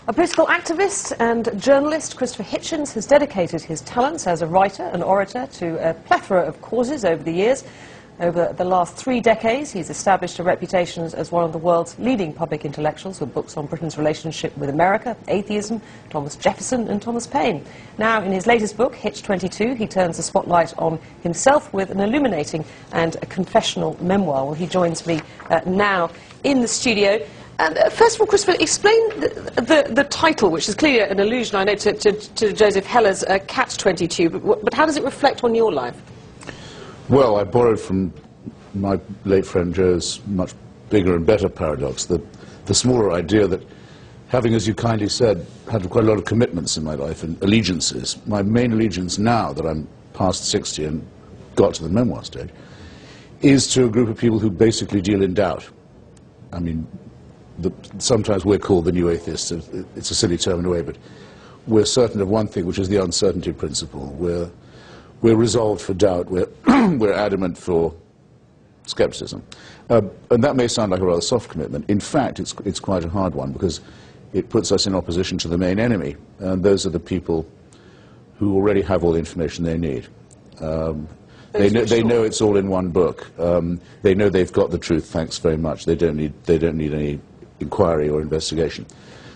A political activist and journalist, Christopher-Hitchens has dedicated his talents as a writer and orator to a plethora of causes over the years. Over the last 3 decades, he's established a reputation as one of the world's leading public intellectuals with books on Britain's relationship with America, atheism, Thomas Jefferson and Thomas Paine. Now, in his latest book, Hitch 22, he turns the spotlight on himself with an illuminating and a confessional memoir. Well, he joins me now in the studio. First of all, Christopher, explain the title, which is clearly an allusion, I know, to Joseph Heller's Catch-22, but how does it reflect on your life? Well, I borrowed from my late friend Joe's much bigger and better paradox, the smaller idea that, having, as you kindly said, had quite a lot of commitments in my life and allegiances, my main allegiance now that I'm past 60 and got to the memoir stage, is to a group of people who basically deal in doubt. I mean, sometimes we're called the new atheists. It's a silly term in a way, but we're certain of one thing, which is the uncertainty principle. We're resolved for doubt. We're adamant for skepticism. And that may sound like a rather soft commitment. In fact, it's quite a hard one, because it puts us in opposition to the main enemy, and those are the people who already have all the information they need. They know it's all in one book. They know they've got the truth, thanks very much. They don't need any inquiry or investigation.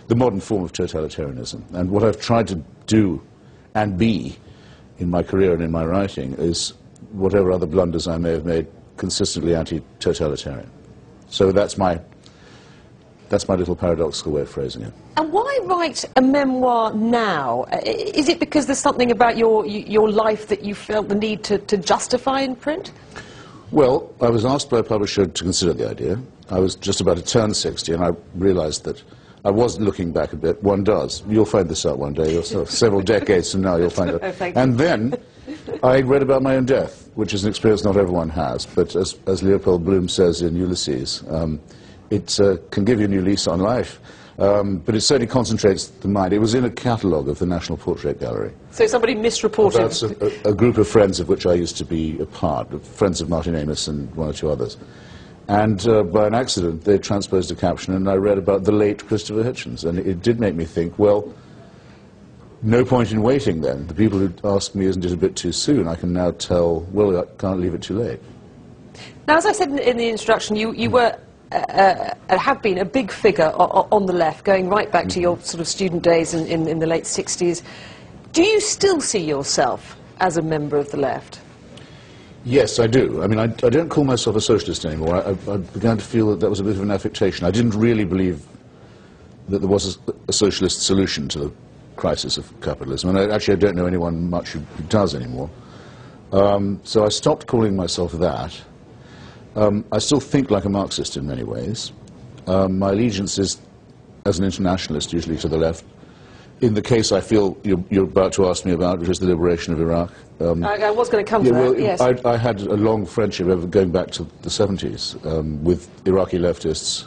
The modern form of totalitarianism. And what I've tried to do and be in my career and in my writing is, whatever other blunders I may have made, consistently anti-totalitarian. So that's my little paradoxical way of phrasing it. And why write a memoir now? Is it because there's something about your life that you felt the need to justify in print? Well, I was asked by a publisher to consider the idea. I was just about to turn 60, and I realized that I was looking back a bit. One does. You'll find this out one day yourself. Several decades from now, you'll find it. And then I read about my own death, which is an experience not everyone has. But as Leopold Bloom says in Ulysses, it can give you a new lease on life. But it certainly concentrates the mind. It was in a catalogue of the National Portrait Gallery. So somebody misreported? About a group of friends of which I used to be a part, friends of Martin Amis and one or two others. And by an accident, they transposed a caption, and I read about the late Christopher-Hitchens, and it did make me think, well, no point in waiting then. The people who asked me, isn't it a bit too soon, I can now tell, well, I can't leave it too late. Now, as I said in the introduction, you were have been a big figure on the left, going right back to your sort of student days in the late 60s. Do you still see yourself as a member of the left? Yes, I do. I mean, I don't call myself a socialist anymore. I began to feel that was a bit of an affectation. I didn't really believe that there was a socialist solution to the crisis of capitalism, and I don't know anyone much who does anymore. So I stopped calling myself that. I still think like a Marxist in many ways. My allegiance is, as an internationalist, usually to the left. In the case I feel you're about to ask me about, which is the liberation of Iraq. I was going to come to that, yes. I had a long friendship going back to the 70s with Iraqi leftists,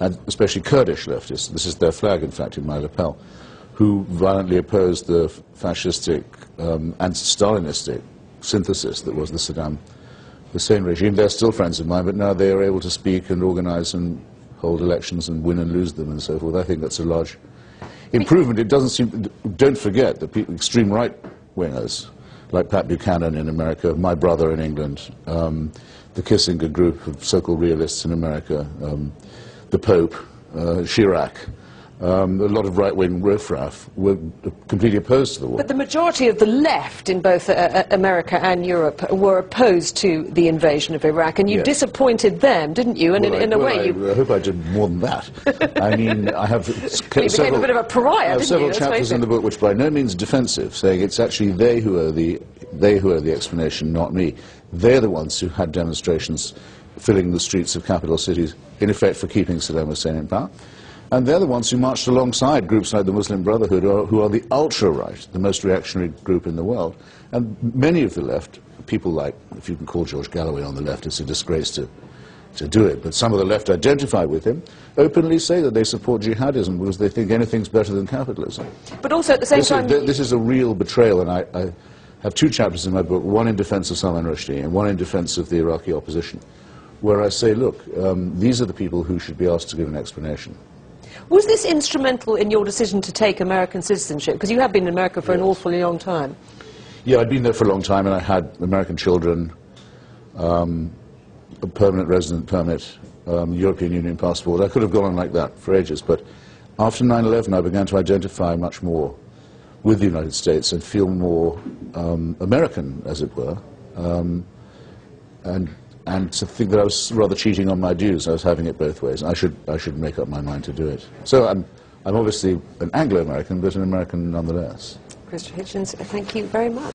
and especially Kurdish leftists. This is their flag, in fact, in my lapel, who violently opposed the fascistic and Stalinistic synthesis that was the Saddam Hussein regime. They're still friends of mine, but now they are able to speak and organize and hold elections and win and lose them and so forth. I think that's a large improvement. It doesn't seem. Don't forget that extreme right-wingers, like Pat Buchanan in America, my brother in England, the Kissinger group of so-called realists in America, the Pope, Chirac, a lot of right-wing riffraff were completely opposed to the war. But the majority of the left in both America and Europe were opposed to the invasion of Iraq, and you Yes. disappointed them, didn't you? And in a way, I hope I did more than that. I mean, I have became a bit of a pariah, didn't you? Several chapters in the book which by no means defensive, saying it's actually they who are the explanation, not me. They're the ones who had demonstrations filling the streets of capital cities, in effect for keeping Saddam Hussein in power. And they're the ones who marched alongside groups like the Muslim Brotherhood, who are the ultra-right, the most reactionary group in the world. And many of the left, people like, if you can call George Galloway on the left, it's a disgrace to do it, but some of the left identify with him, openly say that they support jihadism because they think anything's better than capitalism. But also at the same time... This is a real betrayal, and I have 2 chapters in my book, one in defense of Salman Rushdie and one in defense of the Iraqi opposition, where I say, look, these are the people who should be asked to give an explanation. Was this instrumental in your decision to take American citizenship? Because you have been in America for an awfully long time. Yeah, I'd been there for a long time, and I had American children, a permanent resident permit, European Union passport. I could have gone on like that for ages, but after 9/11 I began to identify much more with the United States and feel more American, as it were, and to think that I was rather cheating on my dues. I was having it both ways. I should make up my mind to do it. So I'm obviously an Anglo-American, but an American nonetheless. Christopher Hitchens, thank you very much.